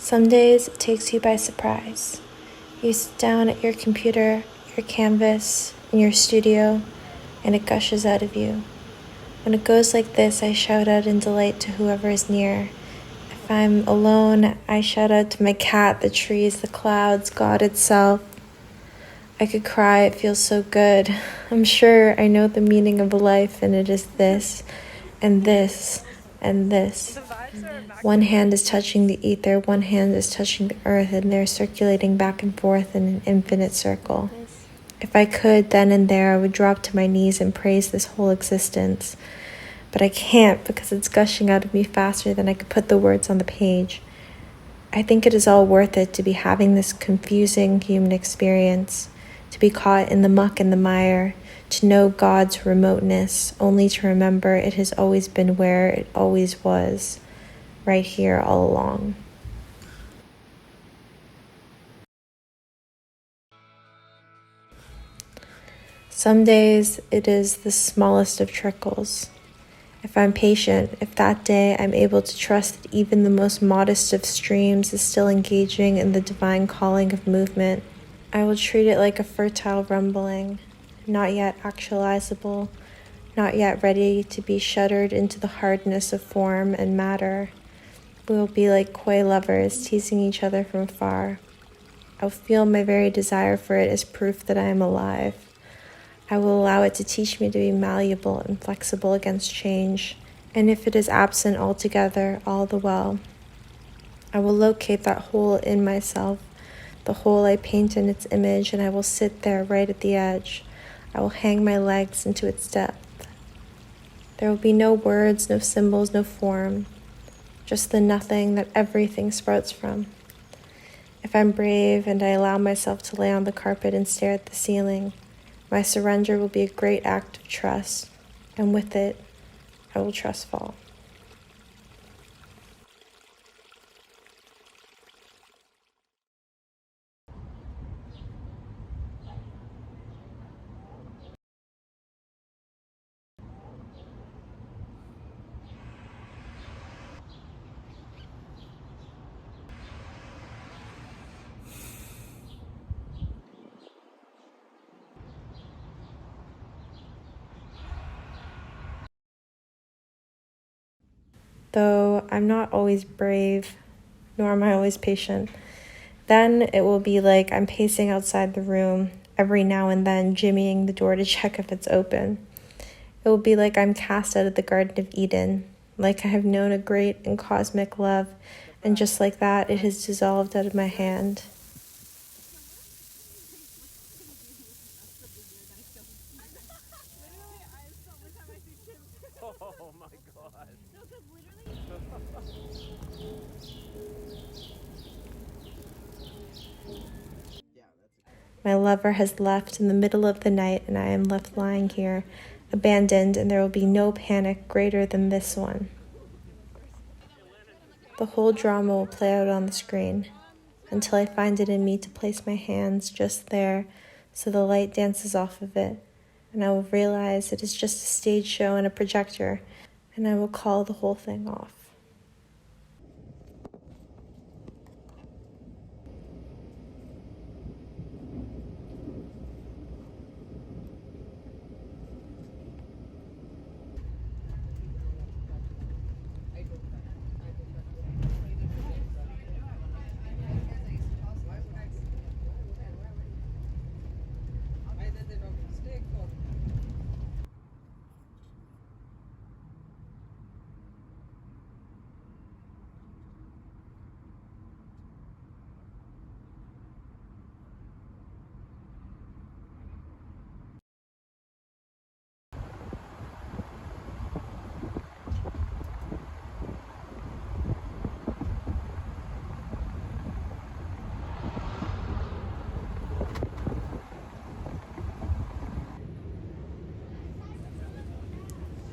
Some days it takes you by surprise. You sit down at your computer, your canvas, in your studio, and it gushes out of you. When it goes like this, I shout out in delight to whoever is near. If I'm alone, I shout out to my cat, the trees, the clouds, God itself. I could cry, it feels so good. I'm sure I know the meaning of life, and it is this, and this, and this. One hand is touching the ether, one hand is touching the earth, and they're circulating back and forth in an infinite circle. If I could, then and there, I would drop to my knees and praise this whole existence. But I can't because it's gushing out of me faster than I could put the words on the page. I think it is all worth it to be having this confusing human experience, to be caught in the muck and the mire, to know God's remoteness, only to remember it has always been where it always was, right here all along. Some days it is the smallest of trickles. If I'm patient, if that day I'm able to trust that even the most modest of streams is still engaging in the divine calling of movement, I will treat it like a fertile rumbling, not yet actualizable, not yet ready to be shuddered into the hardness of form and matter. We will be like coy lovers teasing each other from afar. I'll feel my very desire for it as proof that I am alive. I will allow it to teach me to be malleable and flexible against change, and if it is absent altogether, all the well. I will locate that hole in myself, the hole I paint in its image, and I will sit there right at the edge. I will hang my legs into its depth. There will be no words, no symbols, no form, just the nothing that everything sprouts from. If I'm brave and I allow myself to lay on the carpet and stare at the ceiling, my surrender will be a great act of trust, and with it, I will trust fall. Though I'm not always brave, nor am I always patient, then it will be like I'm pacing outside the room, every now and then jimmying the door to check if it's open. It will be like I'm cast out of the Garden of Eden, like I have known a great and cosmic love, and just like that, it has dissolved out of my hand. Oh my god. My lover has left in the middle of the night, and I am left lying here, abandoned, and there will be no panic greater than this one. The whole drama will play out on the screen, until I find it in me to place my hands just there so the light dances off of it, and I will realize it is just a stage show and a projector, and I will call the whole thing off.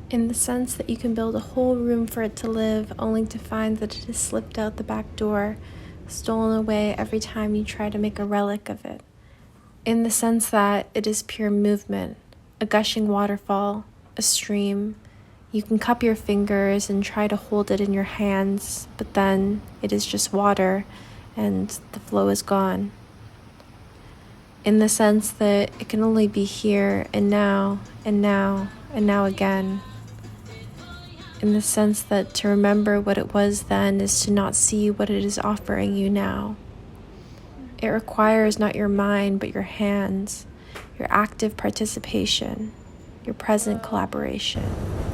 In the sense that you can build a whole room for it to live, only to find that it has slipped out the back door, stolen away every time you try to make a relic of it. In the sense that it is pure movement, a gushing waterfall, a stream. You can cup your fingers and try to hold it in your hands, but then it is just water, and the flow is gone. In the sense that it can only be here and now and now and now again. In the sense that to remember what it was then is to not see what it is offering you now. It requires not your mind but your hands, your active participation, your present collaboration.